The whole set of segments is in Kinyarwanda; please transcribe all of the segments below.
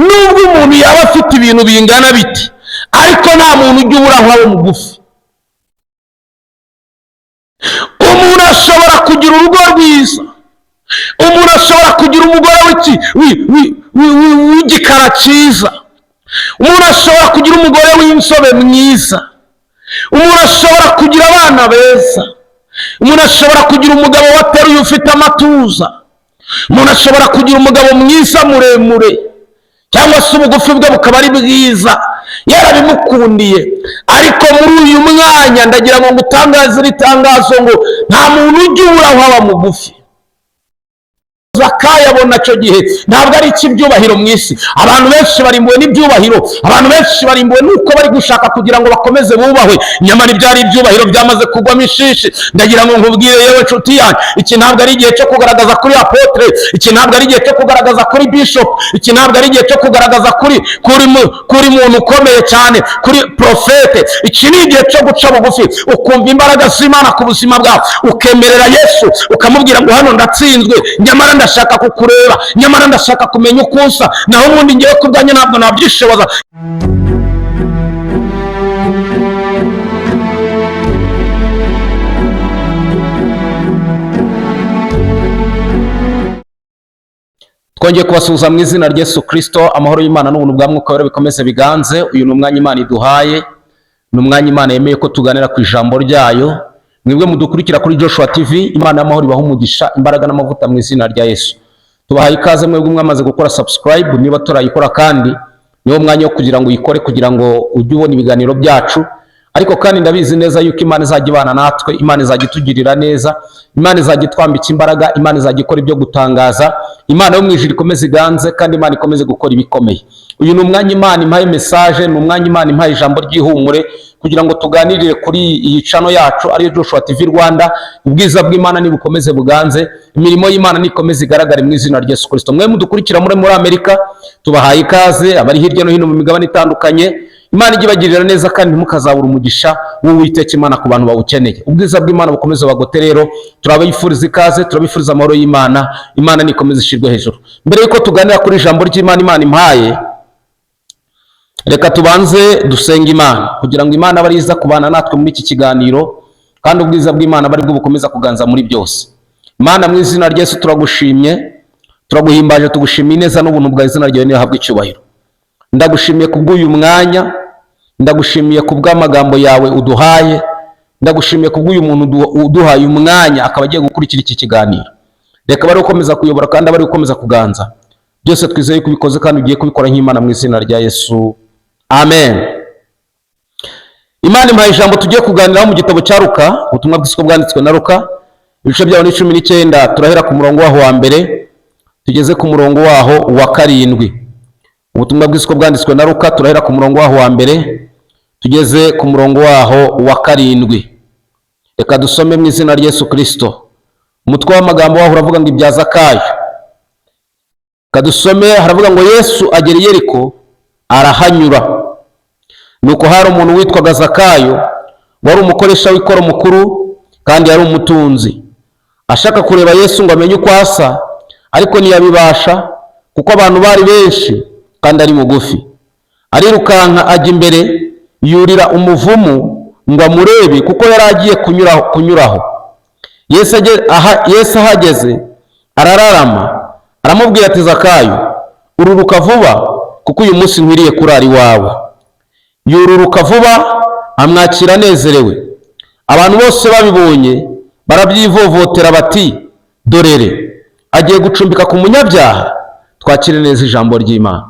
nubwo umuntu yaba afite ibintu bingana biti, ariko nta muntu ujya ubura aho aba mugufi. Umuntu ashobora kugira urugo rwiza, umuntu ashobora kugira umugore w'igikara cyiza, umuntu ashobora kugira umugore w'insobe mwiza, umuntu ashobora kugira abana beza, umuntu ashobora kugira umugabo wateruye ufite amatuza, umuntu ashobora kugira umugabo mwiza muremure, cyangwa se ubugufi bwe bukaba ari bwiza, yarabimukundiye. Ariko muri uyu mwanya ndagira ngo ngutangaze iri tangazo ngo nta muntu ujya ubura aho aba mugufi. Zakayo abona cyo gihe ntabwo ari icy'ibyubahiro mu isi. Abantu benshi barimbuwe n'ibyubahiro, abantu benshi barimbuwe nuko bari gushaka kugira ngo bakomeze bubahwe, nyamara ibyari ibyubahiro byamaze kugwamo ishishi. Ndagira ngo nkubwire yewe nshuti yanjye, iki ntabwo ari igihe cyo kugaragaza kuri apotre, iki ntabwo ari igihe cyo kugaragaza kuri bishop, iki ntabwo ari igihe cyo kugaragaza kuri muntu ukomeye cyane, kuri profete. Iki ni igihe cyo guca bugufi ukumva imbaraga z'Imana ku buzima bwawe, ukemerera Yesu ukamubwira ngo hano ndatsinzwe, nyamara ndashaka kukureba, nyamara ndashaka kumenya uko usa, naho ubundi ngiye kubwanya ntabwo nabyishoboza. Twongeye kubasuhuza mu izina rya Yesu Kristo. Amahoro y'Imana n'ubuntu bwa Mwuka Wera bikomeze biganze. Uyu ni umwanya Imana iduhaye, ni umwanya Imana yemeye ko tuganira ku ijambo ryayo. Mwebwe mudukurikira kuri Joshua TV, Imana y'amahoro ibaha umugisha, imbaraga n'amavuta mu izina rya Yesu. Tubahaye ikaze mwebwe mwamaze gukora subscribe, niba turayikora kandi niwo mwanya wo kugira ngo uyikore, kugira ngo ujye ubona ibiganiro byacu. Ariko kandi ndabizi neza yuko Imana izajya ibana natwe, Imana izajya itugirira neza, Imana izajya itwambika imbaraga, Imana izajya ikora ibyo gutangaza, Imana yo mu ijuru ikomeze iganze, kandi Imana ikomeze gukora ibikomeye. Uyu ni umwanya Imana impaye message, ni umwanya Imana impaye ijambo ry'ihumure, kugira ngo tuganirire kuri iyi channel yacu ariyo Joshua TV Rwanda. Ubwiza bw'Imana ni bukomeze buganze, imirimo y'Imana nikomeze igaragare mu izina rya Yesu Kristo. Mwe mudukurikira muri Amerika, tubahaye ikaze, abari hirya no hino mu migabane itandukanye. Imana igibagirira neza kandi mukazabura umugisha w'Uwiteka Imana ku bantu bawukeneye. Ubwiza bw'Imana bukomeze bagote. Rero turabifuriza ikaze, turabifuriza amahoro y'Imana, Imana nikomeze ishirwe hejuru. Mbere yuko tuganira kuri ijambo ry'Imana Imana impaye, reka tubanze dusenga Imana kugira ngo Imana bariza kubana natwe muri iki kiganiro, kandi ubwiza bw'Imana bari bwo bukomeza kuganza muri byose. Imana mu izina rya Yesu turagushimye, turaguhimbaje, tugushimiye neza n'ubuntu bwa izina ryawe nihabwe icyubahiro. Ndagushimiye kubw'uyu mwanya, ndagushimiye kubw'amagambo yawe uduhaye, ndagushimiye kubw'uyu muntu uduhaye umwanya akaba agiye gukurikira iki kiganiro. Reka bari gukomeza kuyobora kandi bari gukomeza kuganza. Byose twizeye kubikoze kandi ugiye kubikora nk'Imana mu izina rya Yesu. Amen. Imana impaye ijambo tugiye kuganiraho mu gitabo cya Luka, ubutumwa bw'isoko bwanditswe na Luka, ibice byaho ni 19. Turahera ku murongo waho wa mbere tugeze ku murongo waho wa 7. Ubutumwa bw'isoko bwanditswe na Luka, turahera ku murongo waho wa mbere tugeze ku murongo waho wa 7. Reka dusome mu izina rya Yesu Kristo. Umutwe w'amagambo waho uravuga ngo ibya Zakayo. Kadusome, haravuga ngo Yesu agera i Yeriko arahanyura. Nuko hari umuntu witwaga Zakayo, wari umukoresha w'ikoro mukuru kandi yari umutunzi. Ashaka kureba Yesu ngo amenye uko asa, ariko ntiyabibasha kuko abantu bari benshi kandi ari mugufi. Arirukanka ajya imbere, yurira umuvumu ngo amurebe kuko yari agiye kunyuraho. Yesu ahageze arararama, aramubwira ati Zakayo, ururuka vuba kuko uyu munsi nkwiriye kurara iwawe. Yururuka vuba amwakira anezerewe. Abantu bose babibonye barabyivovotera bati, dorere agiye gucumbika ku munyabyaha. Twakire neza ijambo ry'Imana.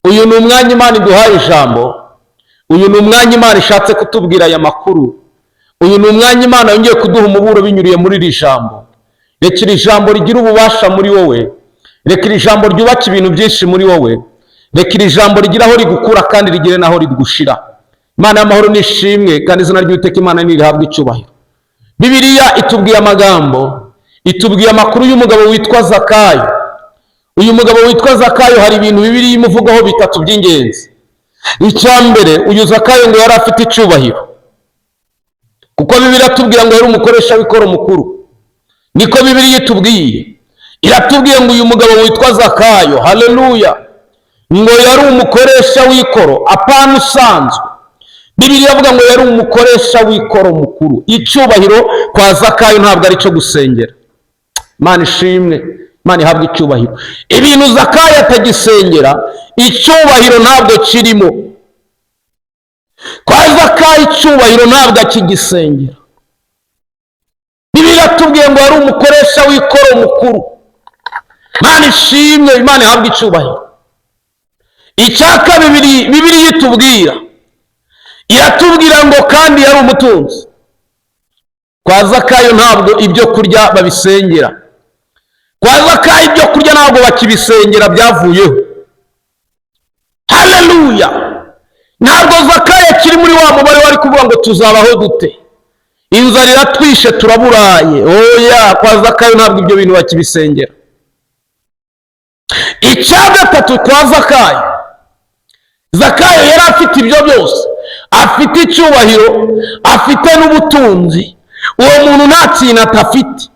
Uyu ni umwanya Imana iduhaye ijambo, uyu ni umwanya Imana ishatse kutubwira aya makuru, uyu ni umwanya Imana yongeye kuduha umuburo binyuriye muri iri jambo. Reka iri jambo rigira ububasha muri wowe, reka iri jambo ryubaka ibintu byinshi muri wowe, reka iri jambo rigira aho rigukura kandi rigire naho rigushira. Imana y'amahoro nishimwe kandi izina ry'Uwiteka Imana nirihabwe icyubahiro. Bibiliya itubwiye amagambo, itubwiye amakuru y'umugabo witwa Zakayo. Uyu mugabo witwa Zakayo hari ibintu Bibiliya imuvugaho bitatu by'ingenzi. Icya mbere, uyu Zakayo ngo yari afite icyubahiro, kuko Bibiliya itubwira ngo yari umukoresha w'ikoro mukuru. Niko Bibiliya itubwiye. iratubwiye ngo uyu mugabo witwa Zakayo, haleluya, ngo yari umukoresha w'ikoro apana usanzwe. Bibiliya ivuga ngo yari umukoresha w'ikoro mukuru. Icyubahiro kwa Zakayo ntabwo ari cyo gusengera. Imana ishimwe, Imana ihabwa icyubahiro. Ibintu Zakayo atagisengera, icyubahiro ntabwo kirimo. Kwa Zakayo icyubahiro ntabwo akigisengera. Bibiliya iratubwiye ngo yari umukoresha w'ikoro mukuru. Imana ishimwe, Imana ihabwa icyubahiro. Icya kabiri Bibiliya itubwira, iratubwira ngo kandi yari umutunzi. Kwa Zakayo ntabwo ibyo kurya babisengera. Kwa Zakayo ibyo kurya ntabwo bakibisengera, byavuyeho. Haleluya! Ntabwo Zakayo kiri muri wa mubare wari kuvuga ngo tuzabaho dute, inzara iratwishe turaburaye. Oya, kwa Zakayo ntabwo ibyo bintu bakibisengera. Icya gatatu kwa Zakayo, Zakayo yari afite ibyo byose, afite icyubahiro, afite n'ubutunzi. Uwo muntu nta kintu atafite.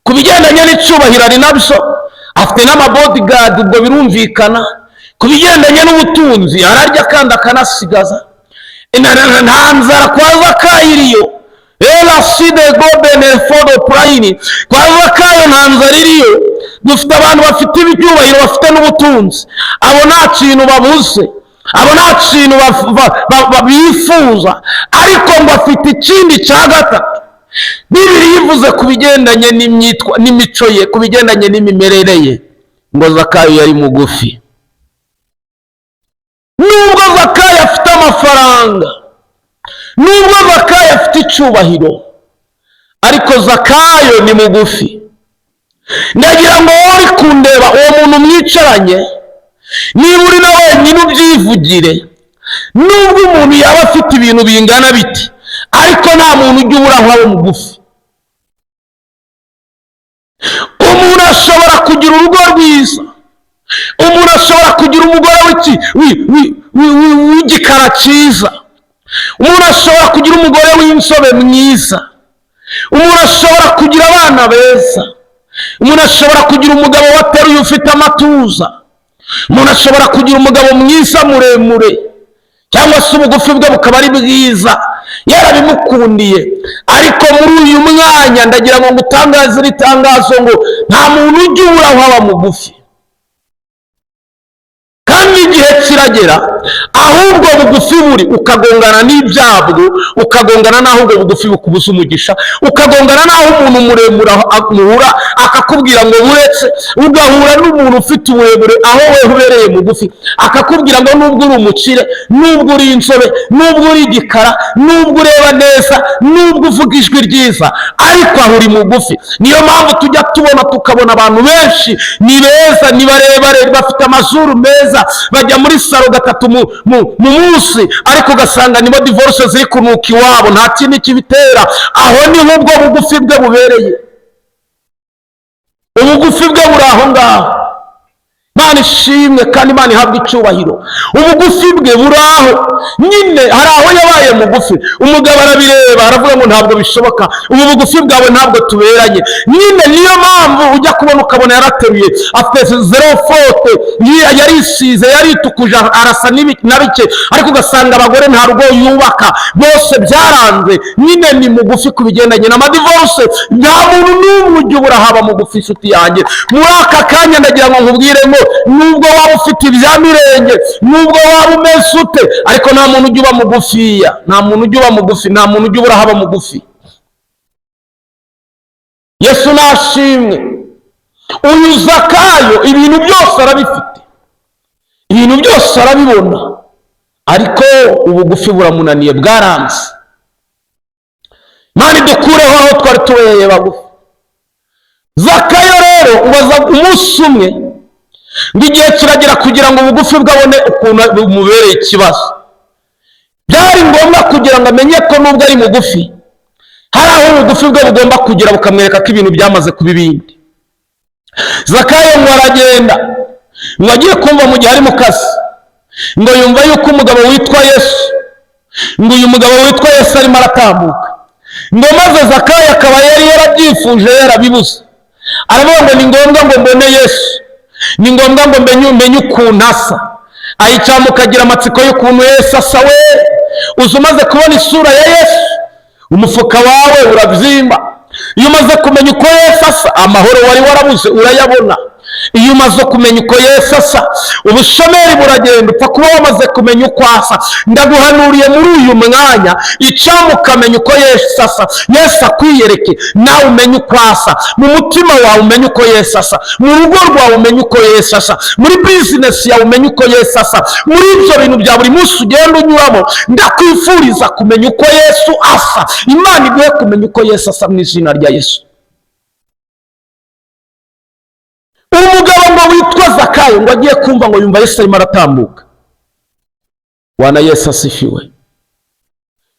Ku bigendanye n'icyubahiro ari nabyo, afite n'amabodyguard, ubwo birumvikana. Ku bigendanye n'ubutunzi ararya kandi akanasigaza. Nta nzara kwa Zakayo iriyo. Elaside gobene fodo prayini. Kwa Zakayo nta nzara iriyo. Dufite abantu bafite ibyubahiro, bafite n'ubutunzi. Abo nta kintu babuze, abo nta kintu bifuza, ariko ngo afite ikindi cya gatatu. Bibiliya ivuze ku bigendanye n'imico ye, ku bigendanye n'imimerere ye, ngo Zakayo yari mugufi. Nubwo Zakayo afite amafaranga, nubwo Zakayo afite icyubahiro, ariko Zakayo ni mugufi. Ndagira ngo wowe uri kundeba, uwo muntu mwicaranye, niba uri na wenyine ubyivugire. Nubwo umuntu yaba afite ibintu bingana biti, ariko nta muntu ujya ubura aho aba mugufi. Umuntu ashobora kugira urugo rwiza, umuntu ashobora kugira umugore w'igikara cyiza, umuntu ashobora kugira umugore w'insobe mwiza, umuntu ashobora kugira abana beza, umuntu ashobora kugira umugabo wateruye ufite amatuza, umuntu ashobora kugira umugabo mwiza muremure, cyangwa se ubugufi bwe bukaba ari bwiza, yarabimukundiye. Ariko muri uyu mwanya ndagira ngo ngutangaze iri tangazo ngo nta muntu ujya ubura aho aba mugufi. Kandi igihe kiragera ahubwo bugufi buri ukagongana n'ibyabwo, ukagongana n'aho ubwo bugufi bukubuza umugisha, ukagongana n'aho umuntu muremure muhura akakubwira ngo buretse, ugahura n'umuntu ufite uburebure aho we ubereye mugufi akakubwira ngo nubwo uri umukire, nubwo uri insobe, nubwo uri igikara, nubwo ureba neza, nubwo uvuga ijwi ryiza, ariko aho uri mugufi. Niyo mpamvu tujya tubona tukabona abantu benshi ni beza, ni barebare, bafite amazuru meza, bajya muri salo gatatu mu munsi, ariko ugasanga nibo divorce ziri kunuka iwabo, nta kindi kibitera. Aho niho ubwo bugufi bwe bubereye. Ubugufi bwe buri aho ngaho. Imana ishimwe kandi Imana ihabwa icyubahiro. Ubugufi bwe buri aho nyine, hari aho yabaye mugufi, umugabo arabireba aravuga ngo ntabwo bishoboka, ubu bugufi bwawe ntabwo tuberanye. Nyine niyo mpamvu ujya kubona ukabona yarateruye, afite zero fote, yarisize, yaritukuje, arasa na bike, ariko ugasanga abagore nta rugo yubaka, bose byaranze. Nyine ni mugufi ku bigendanye n'amadivorce. Nta muntu n'umwe ujya ubura haba mugufi, inshuti yanjye. Muri aka kanya ndagira ngo nkubwire ngo nubwo waba ufite ibya mirenge, nubwo waba umeze ute, ariko nta muntu ujya uba mugufiya, nta muntu ujya uba mugufi, nta muntu ujya ubura haba mugufi. Yesu nashimwe. Uyu Zakayo ibintu byose arabifite, ibintu byose arabibona, ariko ubugufi buramunaniye, bwaranze. Imana idukureho aho twari tubereye bagufi. Zakayo rero ubaza umunsi umwe ngo igihe kiragera kugira ngo ubugufi bwabone ukuntu bumubereye ikibazo. Byari ngombwa kugira ngo amenye ko nubwo ari mugufi, hari aho ubugufi bwe bugomba kugira bukamwereka ko ibintu byamaze kuba ibindi. Zakayo ngo aragenda, ngo agiye kumva mu gihe ari mu kazi, ngo yumva yuko umugabo witwa Yesu, ngo uyu mugabo witwa Yesu arimo aratambuka. Ngo maze Zakayo akaba yari yarabyifuje, yarabibuze, aravuga ngo ni ngombwa ngo mbone Yesu, ni ngombwa ngo menye ukuntu asa. Ayicara mukagira amatsiko y'ukuntu Yesu asa. We uzi umaze kubona isura ya Yesu, umufuka wawe urabyimba. Iyo umaze kumenya uko Yesu asa, amahoro wari warabuze urayabona. Iyo umaze kumenya uko Yesu asa, ubushomeri buragenda, upfa kuba wamaze kumenya uko asa. Ndaguhanuriye muri uyu mwanya, icyamu ukamenya uko Yesu asa. Yesu akwiyereke, nawe umenye uko asa. Mu mutima wawe umenye uko Yesu asa, mu rugo rwawe umenye uko Yesu asa, muri bizinesi yawe umenye uko Yesu asa. Muri ibyo bintu bya buri munsi ugenda unyuramo, ndakwifuriza kumenya uko Yesu asa. Imana iguhe kumenya uko Yesu asa mu izina rya Yesu. Umugabo ngo witwa Zakayo ngo agiye kumva ngo yumva Yesu arimo aratambuka. Wana Yesu asifiwe.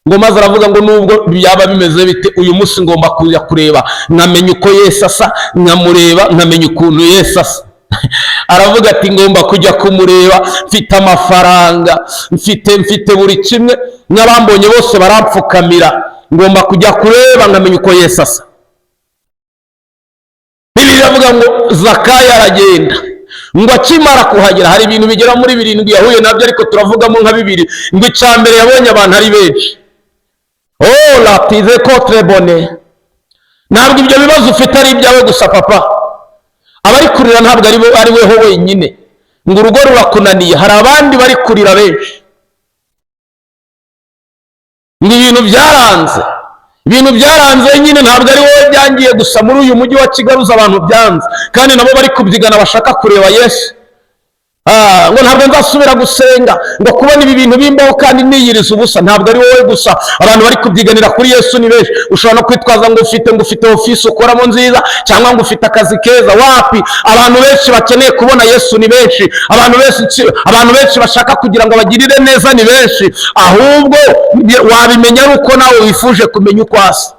Ngo maze aravuga ngo nubwo byaba bimeze bite, uyu munsi ngomba kuja kureba nkamenya uko Yesu asa, nkamureba nkamenya ukuntu Yesu asa. Aravuga ati ngomba kujya kumureba, mfite amafaranga, mfite buri kimwe, n'abambonye bose barampfukamira, ngomba kujya kureba nkamenya uko Yesu asa. Bibiliya avuga ngo Zakayo aragenda, ngo akimara kuhagera hari ibintu bigera muri 7 yahuye nabyo, ariko turavugamo nka 2. Ngo icyambere yabonye abantu ari benshi. Oh la tize contre bonne. Ntabwo ibyo bibazo ufite ari ibyawe gusa papa, abari kurira ntabwo ari weho wenyine. Ngo urugo rurakunaniye, hari abandi bari kurira benshi. Ni ibintu byaranze nyine, ntabwo ari wowe byangiye gusa. Muri uyu mujyi wa Kigali uza abantu byanze, kandi nabo bari kubyigana bashaka kureba Yesu. Ngo ntabwo nzasubira gusenga, ngo kubona ibi bintu bimbaho kandi niyiriza ubusa. Ntabwo ari wowe gusa, abantu bari kubyiganira kuri Yesu ni benshi. Ushobora no kwitwaza ngo ufite ofisi ukoramo nziza, cyangwa ngo ufite akazi keza. Wapi, abantu benshi bakeneye kubona Yesu ni benshi. Abantu benshi bashaka kugira ngo bagirire neza ni benshi. Ahubwo wabimenya ari uko nawe wifuje kumenya uko asa.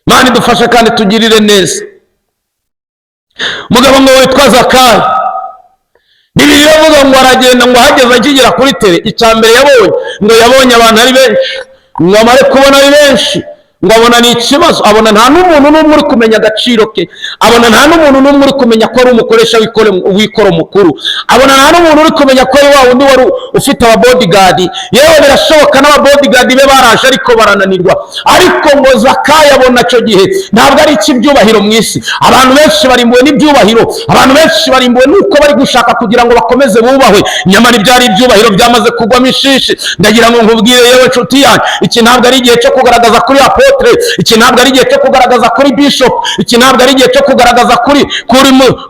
Imana idufashe kandi tugirire neza. Mugabo ngo witwa Zakayo, Bibiliya ivuga ngo aragenda, ngo ahageze akigera kuri tere, icyambere yabonye abantu ari benshi. Ngo amare kubona ari benshi, ngo abona ni ikibazo. Abona nta n'umuntu n'umwe uri kumenya agaciro ke. Abona nta n'umuntu n'umwe uri kumenya ko ari umukoresha w'ikoro mukuru. Abona nta n'umuntu uri kumenya ko ari wa wundi wari ufite ababodyguard. Yewe birashoboka n'ababodyguard be baraje ariko barananirwa. Ariko ngo Zakayo abona cyo gihe ntabwo ari icy'ibyubahiro mu isi. Abantu benshi barimbuwe n'ibyubahiro, abantu benshi barimbuwe nuko bari gushaka kugira ngo bakomeze bubahwe, nyamara ibyari ibyubahiro byamaze kugwamo ishishi. Ndagira ngo nkubwire yewe nshuti yanjye, iki ntabwo ari igihe cyo kugaragaza kuri apotre, iki ntabwo ari igihe cyo kugaragaza kuri bishop, iki ntabwo ari igihe cyo kugaragaza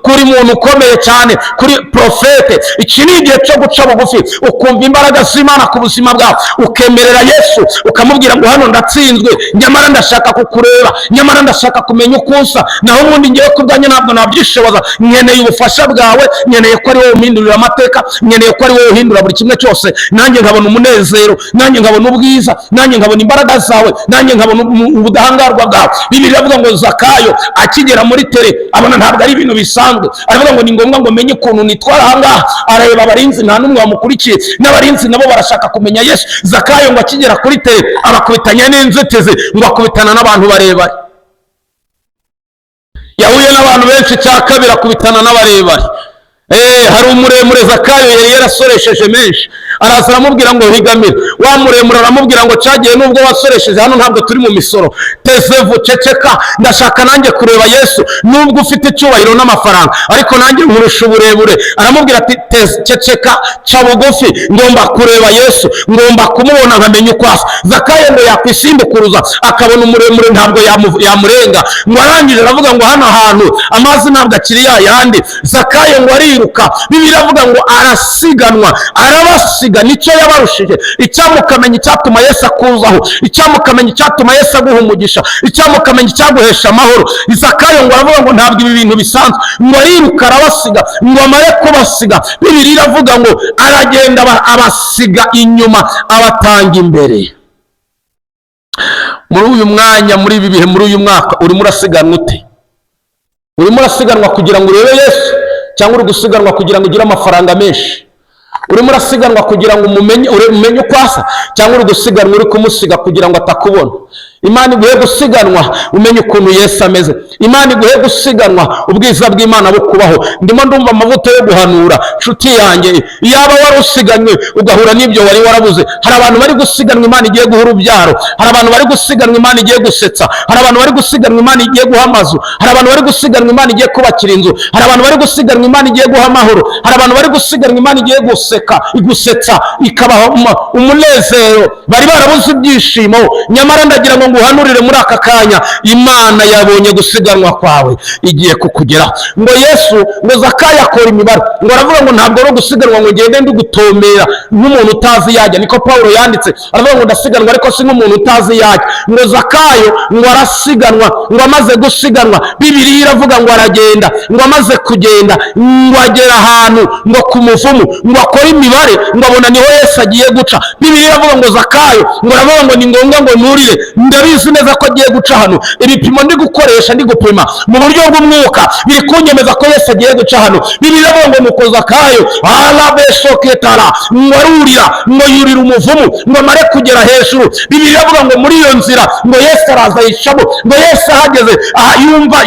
kuri muntu ukomeye cyane, kuri profete. Iki ni igihe cyo guca bugufi, ukumva imbaraga z'Imana ku buzima bwawe, ukemerera Yesu, ukamubwira ngo hano ndatsinzwe, nyamara ndashaka kukureba, nyamara ndashaka kumenya uko usa. Naho ubundi ngiye kubwanjye ntabwo nabyishoboza. Nkeneye ubufasha bwawe, nkeneye ko ari wowe umpindurira amateka, nkeneye ko ari wowe uhindura buri kimwe cyose. Nanjye nkabona umunezero, nanjye nkabona ubwiza, nanjye nkabona imbaraga zawe, nanjye nkabona ubudahangarwa bwawe. Bibiliya ivuga ngo Zakayo akigera muri tere abona ntabwo ari ibintu bisanzwe. Aravuga ngo ni ngombwa ngo menye ukuntu nitwara ahangaha. Areba abarinzi, nta n'umwe wamukurikiye, n'abarinzi nabo barashaka kumenya Yesu. Zakayo ngo akigera kuri tere abakubitanya n'inzitizi, ngo akubitana n'abantu barebare. Yahuye n'abantu benshi, cya kabiri akubitana n'abarebare. Hari umuremure Zakayo yari yarasoresheje menshi, araza aramubwira ngo higamire. Wa muremure aramubwira ngo cyagiye nubwo wasoresheje, hano ntabwo turi mu misoro, tezevu ceceka, ndashaka nanjye kureba Yesu. Nubwo ufite icyubahiro n'amafaranga, ariko nanjye nkurusha uburebure. Aramubwira ati ceceka, ca bugufi, ngomba kureba Yesu, ngomba kumubona nkamenya uko asa. Zakayo ngo yakwisimbukuruza akabona umuremure ntabwo yamurenga. Ngo arangije aravuga ngo hano hantu amazi ntabwo akiri yayandi. Zakayo ngo ariruka. Bibiliya avuga ngo arasiganwa, arabasiga. Nicyo yabarushije. Icyamukamenya icyatuma Yesu akuzaho, icyamukamenya icyatuma Yesu aguha umugisha, icyamukamenya icyaguhesha amahoro. Zakayo ngo aravuga ngo ntabwo ibi bintu bisanzwe. Ngo ariruka arabasiga, ngo amare kubasiga. Bibiliya iravuga ngo aragenda abasiga inyuma, abatanga imbere. Muri uyu mwanya, muri ibi bihe, muri uyu mwaka, urimo urasiganwa ute? Urimo urasiganwa kugira ngo urebe Yesu, cyangwa uri gusiganwa kugira ngo ugire amafaranga menshi? Urimo urasiganwa kugira ngo umenye uko asa, cyangwa uri gusiganwa uri kumusiga kugira ngo atakubona? Imana iguhe gusiganwa umenye ukuntu Yesu ameze. Imana iguhe gusiganwa ubwiza bw'Imana bukubaho. Ndimo ndumva amavuta yo guhanura nshuti yanjye, iyaba wari usiganywe ugahura n'ibyo wari warabuze. Hari abantu bari gusiganwa Imana igiye guha urubyaro, hari abantu bari gusiganwa Imana igiye gusetsa, hari abantu bari gusiganwa Imana igiye guha amazu, hari abantu bari gusiganwa Imana igiye kubakira inzu, hari abantu bari gusiganwa Imana igiye guha amahoro, hari abantu bari gusiganwa Imana igiye igusetsa ikabaha umunezero. Bari barabuze ibyishimo, nyamara ndagira ngo nguhanurire muri aka kanya, Imana yabonye gusiganwa kwawe igiye kukugeraho. Ngo Yesu, ngo Zakayo akora imibare, ngo aravuga ngo ntabwo ari gusiganwa ngo ngende ndi gutombera nk'umuntu utazi yajya. Niko Pawulo yanditse, aravuga ngo ndasiganwa ariko si nk'umuntu utazi yajya. Ngo Zakayo ngo arasiganwa, ngo amaze gusiganwa Bibiliya iravuga ngo aragenda, ngo amaze kugenda ngo agera ahantu ngo ku muvumu, ngo akora imibare, ngo abona niho Yesu agiye guca. Bibiliya iravuga ngo Zakayo ngo aravuga ngo ni ngombwa ngo nurire, ndabizi neza ko agiye guca hano. Ibipimo ndi gukoresha ndi gupima mu buryo bw'umwuka biri kunyemeza ko Yesu agiye guca hano. Bibiliya iravuga ngo nuko Zakayo arabeshoketara, ngo arurira, ngo yurira umuvumu, ngo amare kugera hejuru. Bibiliya iravuga ngo muri iyo nzira ngo Yesu araza yicamo. Ngo Yesu ahageze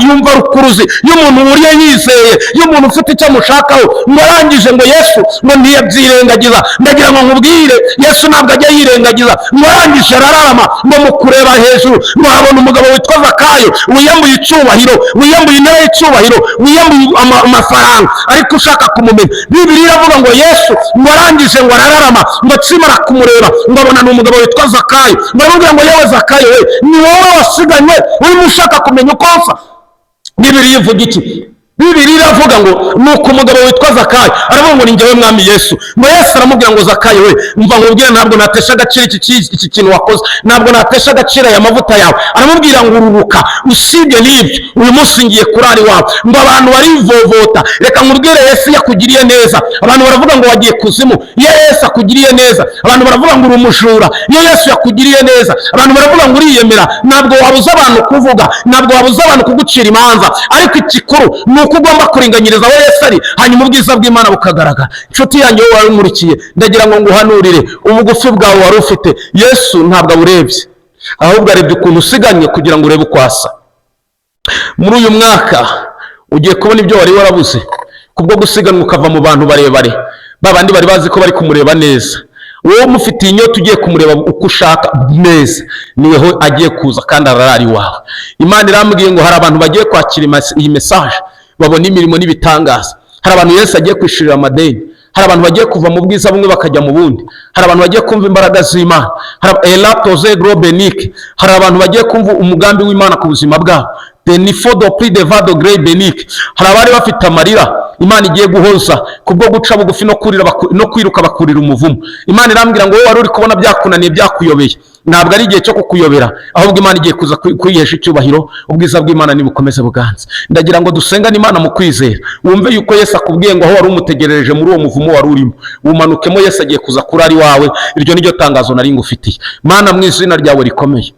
yumva rukuruzi y'umuntu wuriye yizeye, y'umuntu ufite icyo amushakaho. Ngo arangije ngo Yesu ngo ntiyabyirengagiza. Ndagira ngo nkubwire, Yesu ntabwo ajya yirengagiza. Ngo arangije arararama, ngo mu kureba hejuru ngo habona umugabo witwa Zakayo wiyambuye icyubahiro, wiyambuye intebe y'icyubahiro, wiyambuye amafaranga, ariko ushaka kumumenya. Bibiliya iravuga ngo Yesu ngo arangije ngo arararama, ngo akimara kumureba ngo abona ni umugabo witwa Zakayo. Ngo aramubwira ngo yewe Zakayo, we ni wowe wasiganywe urimo ushaka kumenya uko nsa? Bibiliya ivuga iki? Bibiliya iravuga ngo nuko umugabo witwa Zakayo aravuga ngo ni njyewe mwami Yesu. Ngo Yesu aramubwira ngo Zakayo, we umva nkubwire, ntabwo natesha agaciro iki kintu wakoze, ntabwo natesha agaciro aya mavuta yawe. Aramubwira ngo ururuka, usibye n'ibyo uyu munsi ngiye kurara iwawe. Ngo abantu barivovota. Reka nkubwire, Yesu yakugiriye neza. Abantu baravuga ngo wagiye kuzimu, iyo Yesu akugiriye neza. Abantu baravuga ngo uri umujura, iyo Yesu yakugiriye neza. Abantu baravuga ngo uriyemera. Ntabwo wabuza abantu kuvuga, ntabwo wabuza abantu kugucira imanza, ariko ikikuru ni uko ugomba kuringanyiriza aho Yesu ari, hanyuma ubwiza bw'Imana bukagaragara. Inshuti yanjye wowe wari umurikiye, ndagira ngo nguhanurire ubugufi bwawe wari ufite. Yesu ntabwo aburebye, ahubwo arebye ukuntu usiganye kugira ngo urebe uko asa. Muri uyu mwaka ugiye kubona ibyo wari warabuze kubwo gusiganwa ukava mu bantu barebare, babandi bari bazi ko bari kumureba neza. Wowe umufitiye inyota ugiye kumureba uko ushaka neza, niweho agiye kuza kandi ararari wawe. Imana irambwiye ngo hari abantu bagiye kwakira iyi message, babona imirimo n'ibitangaza. Hari abantu Yesu agiye kwishurira amadeni, hari abantu bagiye kuva mu bwiza bumwe bakajya mu bundi, hari abantu bagiye kumva imbaraga z'Imana, hari abantu bagiye kumva umugambi w'Imana ku buzima bwabo. Hari abari bafite amarira Imana igiye guhoza kubwo guca bugufi no kwiruka bakurira umuvumo. Imana irambwira ngo wowe wari uri kubona byakunaniye, byakuyobeye, ntabwo ari igihe cyo kukuyobera, ahubwo Imana igiye kuza kwihesha icyubahiro. Ubwiza bw'Imana nibukomeze buganze. Ndagira ngo dusengane Imana mu kwizera, wumve yuko Yesu akubwiye ngo aho wari umutegerereje muri uwo muvumo wari urimo, umanukemo. Yesu agiye kuza kuri ari wawe. Iryo ni ryo tangazo nari ngufitiye. Mana, mu izina ryawe rikomeye,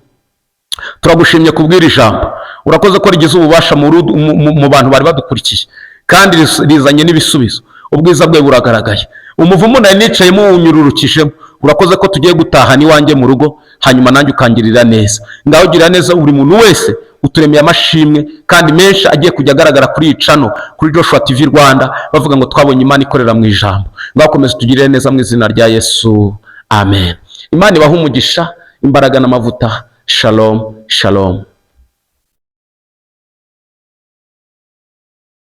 turagushimye kubwira ijambo. Urakoze ko rigize ububasha mu bantu bari badukurikiye, kandi rizanye n'ibisubizo. Ubwiza bwe buragaragaye. Umuvumo nari nicayemo unyururukijemo. Urakoze ko tugiye gutaha n'iwanjye mu rugo, hanyuma nanjye ukangirira neza. Ngaho gira neza buri muntu wese, uturemeye amashimwe kandi menshi agiye kujya agaragara kuri iyi channel, kuri Joshua TV Rwanda, bavuga ngo twabonye Imana ikorera mu ijambo. Ngaho komeza tugirire neza mu izina rya Yesu, amen. Imana ibahe umugisha, imbaraga n'amavuta. Shalom, shalom.